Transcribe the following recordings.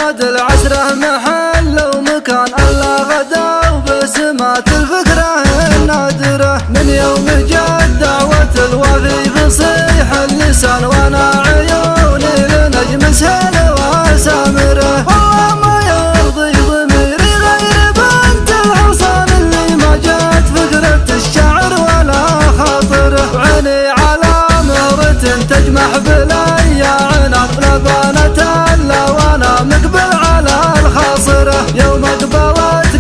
شرد العسره محل ومكان الله غدا وبسمات الفكره النادره. من يوم جاءت دعوة الوفي فصيح اللسان وانا عيوني لنجم سهل وسامره. والله ما يرضي ضميري غير بنت الحصان اللي ما جات فكرة الشعر ولا خاطره. وعيني على مهرة تجمح بلي عنان لبانة الا وانا مقبل على الخاصره. يوم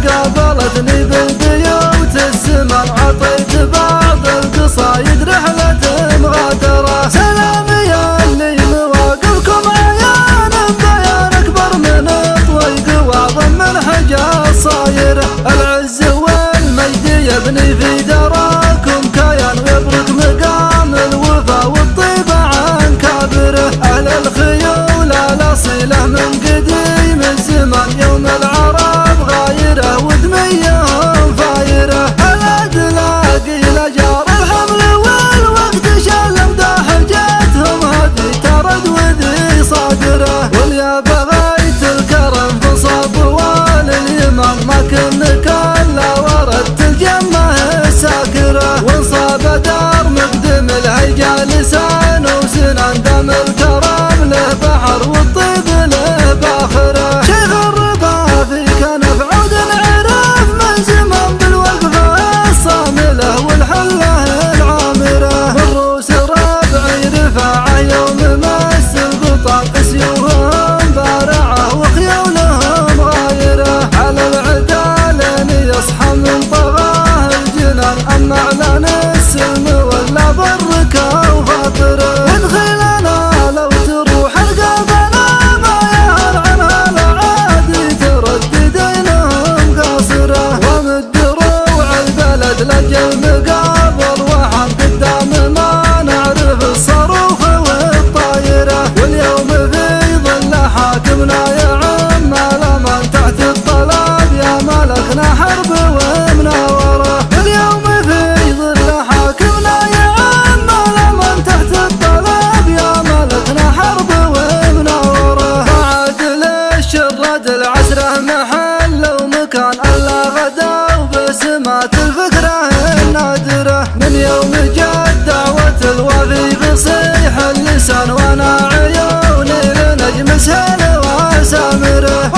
قابلتني بالبيوت الزمان عطيت بعض القصايد رحلة مغادرة. سلام يا اللي مواقفكم عيان بيان اكبر من الطويق واعظم من حجة صايره. العز والمجد يبني في دراكم كيان ويبرك مقام الوفا والطيبة عن كابره. اهل الخيول الاصيله من قديم الزمان يوم العرب غايره ودميهم فايره. الادلاقي لجار الحمل والوقت شلم ذا حجتهم هدي ترد وذي صادره. واليا بغيت الكرم فصاب واليمن ما كنك الا وردت الجمه الساكره. وانصاب دار مقدم الهيجا لسان وسنان دم الكرم له بحر والطيب له باخره. شيخ الربا في كنف عود العرف من زمان بالوقفه الصامله والحله العامره. والروس ربعي رفاعه يوم مس البطاق سيوفهم بارعه وخيولهم غايره. على العدالين يصحى من طغاه الجنان اما اعلان السلم ولا بركه وفاطره. ادخلنا لو تروح القبله ما يهل عنها العادي ترددينهم قاصره. ومد روع البلد لجل مقابل وحن قدام ما نعرف الصاروخ والطايره. واليوم في ظل حاكمنا يا عم لمن تحت الطلب يا ملكنا حرب ومناوره. اليوم في ظل حاكمنا يا عم لمن تحت الطلب يا ملكنا حرب ومناوره. وعدل الشرد العسره محل ومكان الله غدا وبسمات الفكره النادره. من يوم جاءت دعوة الوفي فصيح اللسان وانا عيوني لنجم سهل وسامره.